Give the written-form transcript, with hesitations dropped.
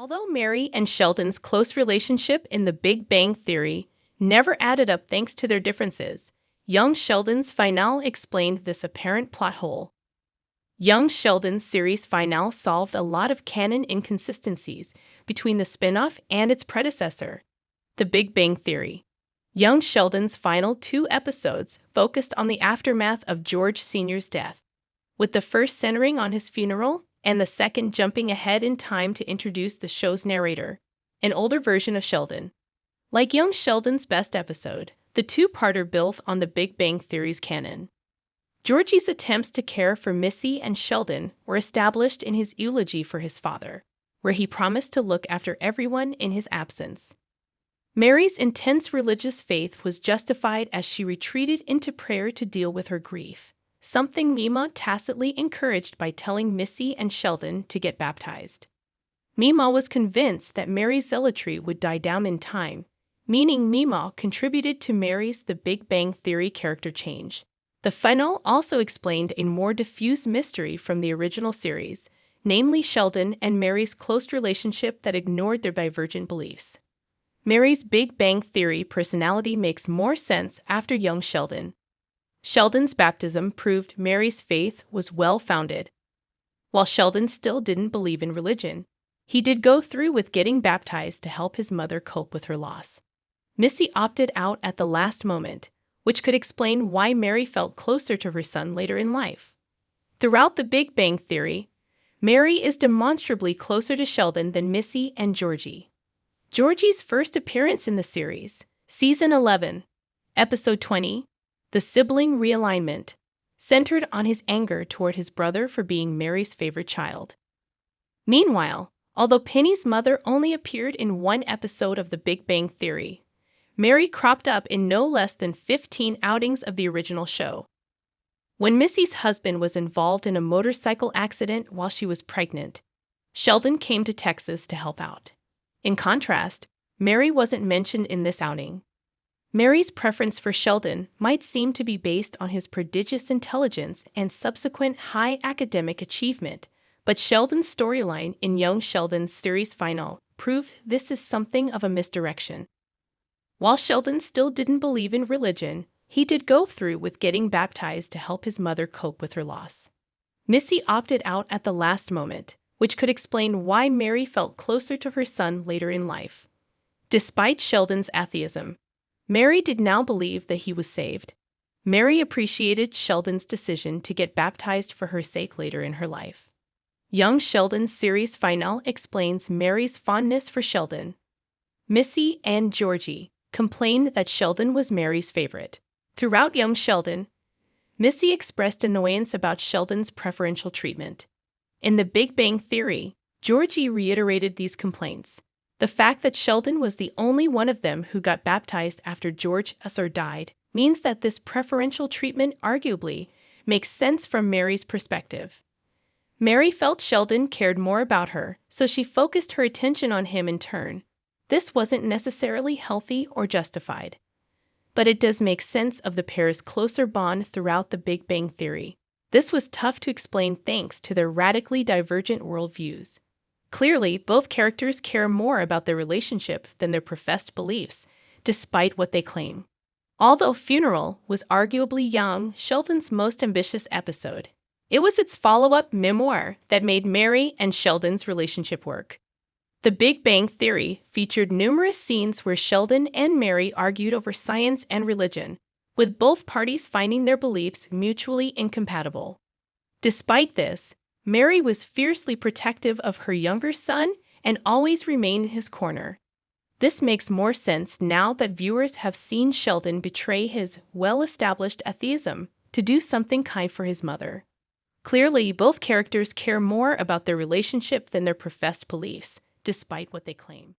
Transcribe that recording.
Although Mary and Sheldon's close relationship in The Big Bang Theory never added up thanks to their differences, young Sheldon's finale explained this apparent plot hole. Young Sheldon's series finale solved a lot of canon inconsistencies between the spin-off and its predecessor, The Big Bang Theory. Young Sheldon's final 2 episodes focused on the aftermath of George Sr.'s death, with the first centering on his funeral and the second jumping ahead in time to introduce the show's narrator, an older version of Sheldon. Like young Sheldon's best episode, the two-parter built on The Big Bang Theory's canon. Georgie's attempts to care for Missy and Sheldon were established in his eulogy for his father, where he promised to look after everyone in his absence. Mary's intense religious faith was justified as she retreated into prayer to deal with her grief, something Mima tacitly encouraged by telling Missy and Sheldon to get baptized. Mima was convinced that Mary's zealotry would die down in time, meaning Mima contributed to Mary's The Big Bang Theory character change. The finale also explained a more diffuse mystery from the original series, namely Sheldon and Mary's close relationship that ignored their divergent beliefs. Mary's Big Bang Theory personality makes more sense after young Sheldon. Sheldon's baptism proved Mary's faith was well-founded. While Sheldon still didn't believe in religion, he did go through with getting baptized to help his mother cope with her loss. Missy opted out at the last moment, which could explain why Mary felt closer to her son later in life. Throughout The Big Bang Theory, Mary is demonstrably closer to Sheldon than Missy and Georgie. Georgie's first appearance in the series, Season 11, Episode 20, The Sibling Realignment, centered on his anger toward his brother for being Mary's favorite child. Meanwhile, although Penny's mother only appeared in 1 episode of The Big Bang Theory, Mary cropped up in no less than 15 outings of the original show. When Missy's husband was involved in a motorcycle accident while she was pregnant, Sheldon came to Texas to help out. In contrast, Mary wasn't mentioned in this outing. Mary's preference for Sheldon might seem to be based on his prodigious intelligence and subsequent high academic achievement, but Sheldon's storyline in young Sheldon's series finale proved this is something of a misdirection. While Sheldon still didn't believe in religion, he did go through with getting baptized to help his mother cope with her loss. Missy opted out at the last moment, which could explain why Mary felt closer to her son later in life. Despite Sheldon's atheism, Mary did now believe that he was saved. Mary appreciated Sheldon's decision to get baptized for her sake later in her life. Young Sheldon's series finale explains Mary's fondness for Sheldon. Missy and Georgie complained that Sheldon was Mary's favorite. Throughout young Sheldon, Missy expressed annoyance about Sheldon's preferential treatment. In The Big Bang Theory, Georgie reiterated these complaints. The fact that Sheldon was the only one of them who got baptized after George Sr. died means that this preferential treatment arguably makes sense from Mary's perspective. Mary felt Sheldon cared more about her, so she focused her attention on him in turn. This wasn't necessarily healthy or justified, but it does make sense of the pair's closer bond throughout The Big Bang Theory. This was tough to explain thanks to their radically divergent worldviews. Clearly, both characters care more about their relationship than their professed beliefs, despite what they claim. Although Funeral was arguably young Sheldon's most ambitious episode, it was its follow-up memoir that made Mary and Sheldon's relationship work. The Big Bang Theory featured numerous scenes where Sheldon and Mary argued over science and religion, with both parties finding their beliefs mutually incompatible. Despite this, Mary was fiercely protective of her younger son and always remained in his corner. This makes more sense now that viewers have seen Sheldon betray his well-established atheism to do something kind for his mother. Clearly, both characters care more about their relationship than their professed beliefs, despite what they claim.